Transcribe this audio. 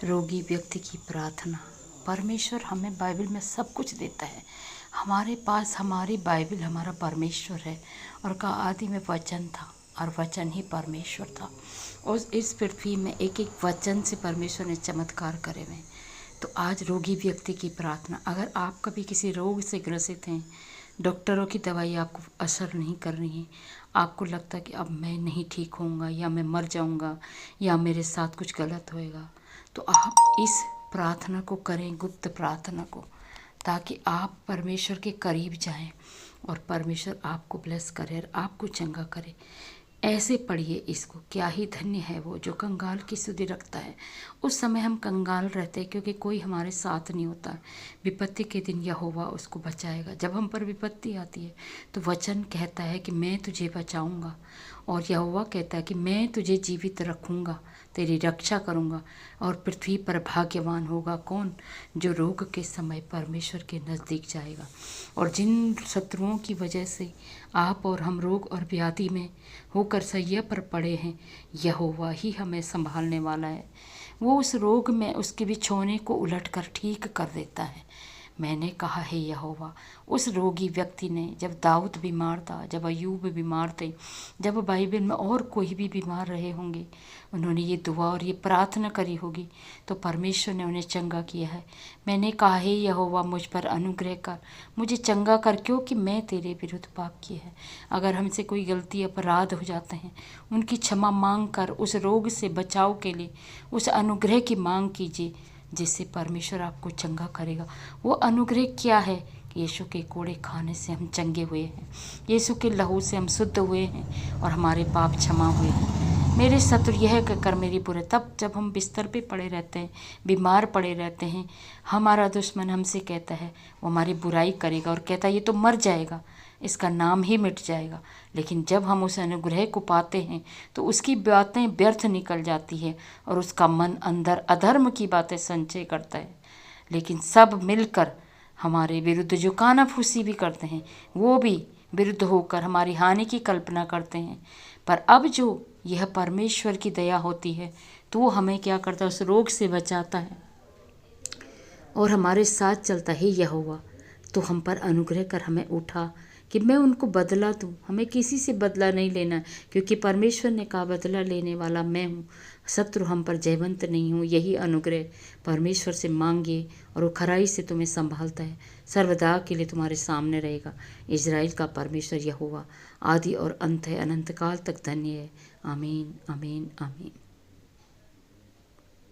रोगी व्यक्ति की प्रार्थना। परमेश्वर हमें बाइबल में सब कुछ देता है। हमारे पास हमारी बाइबल हमारा परमेश्वर है। और का आदि में वचन था और वचन ही परमेश्वर था। और इस पृथ्वी में एक एक वचन से परमेश्वर ने चमत्कार करे हुए। तो आज रोगी व्यक्ति की प्रार्थना। अगर आप कभी किसी रोग से ग्रसित हैं, डॉक्टरों की दवाई आपको असर नहीं कर रही है, आपको लगता है कि अब मैं नहीं ठीक होऊंगा या मैं मर जाऊंगा या मेरे साथ कुछ गलत होएगा, तो आप इस प्रार्थना को करें, गुप्त प्रार्थना को, ताकि आप परमेश्वर के करीब जाएं और परमेश्वर आपको ब्लेस करे और आपको चंगा करे। ऐसे पढ़िए इसको, क्या ही धन्य है वो जो कंगाल की सुधि रखता है। उस समय हम कंगाल रहते हैं क्योंकि कोई हमारे साथ नहीं होता है। विपत्ति के दिन यहोवा उसको बचाएगा। जब हम पर विपत्ति आती है तो वचन कहता है कि मैं तुझे बचाऊंगा, और यहोवा कहता है कि मैं तुझे जीवित रखूंगा, तेरी रक्षा करूंगा। और पृथ्वी पर भाग्यवान होगा कौन, जो रोग के समय परमेश्वर के नज़दीक जाएगा। और जिन शत्रुओं की वजह से आप और हम रोग और व्याधि में होकर सैया पर पड़े हैं, यहोवा ही हमें संभालने वाला है। वो उस रोग में उसके बिछौने को उलटकर ठीक कर देता है। मैंने कहा है यहोवा। उस रोगी व्यक्ति ने, जब दाऊद बीमार था, जब अयूब बीमार थे, जब बाइबल में और कोई भी बीमार रहे होंगे, उन्होंने ये दुआ और ये प्रार्थना करी होगी तो परमेश्वर ने उन्हें चंगा किया है। मैंने कहा है यहोवा, मुझ पर अनुग्रह कर, मुझे चंगा कर, क्योंकि मैं तेरे विरुद्ध पाप किया है। अगर हमसे कोई गलती अपराध हो जाते हैं, उनकी क्षमा मांग कर उस रोग से बचाव के लिए उस अनुग्रह की मांग कीजिए, जिससे परमेश्वर आपको चंगा करेगा। वो अनुग्रह क्या है कि यीशु के कोड़े खाने से हम चंगे हुए हैं, यीशु के लहू से हम शुद्ध हुए हैं और हमारे पाप क्षमा हुए हैं। मेरे शत्रु यह कहकर मेरी बुरे, तब जब हम बिस्तर पे पड़े रहते हैं, बीमार पड़े रहते हैं, हमारा दुश्मन हमसे कहता है, वो हमारी बुराई करेगा और कहता है ये तो मर जाएगा, इसका नाम ही मिट जाएगा। लेकिन जब हम उस अनुग्रह को पाते हैं तो उसकी बातें व्यर्थ निकल जाती है और उसका मन अंदर अधर्म की बातें संचय करता है। लेकिन सब मिलकर हमारे विरुद्ध जो कानाफूसी भी करते हैं, वो भी विरुद्ध होकर हमारी हानि की कल्पना करते हैं। पर अब जो यह परमेश्वर की दया होती है तो वो हमें क्या करता है, उस रोग से बचाता है और हमारे साथ चलता है यहोवा। तो हम पर अनुग्रह कर हमें उठा कि मैं उनको बदला दूँ। हमें किसी से बदला नहीं लेना, क्योंकि परमेश्वर ने कहा बदला लेने वाला मैं हूँ, शत्रु हम पर जयवंत नहीं हूँ। यही अनुग्रह परमेश्वर से मांगिए और वो खराई से तुम्हें संभालता है, सर्वदा के लिए तुम्हारे सामने रहेगा। इज़राइल का परमेश्वर यहोवा आदि और अंत है, अनंत काल तक धन्य है। आमीन आमीन आमीन।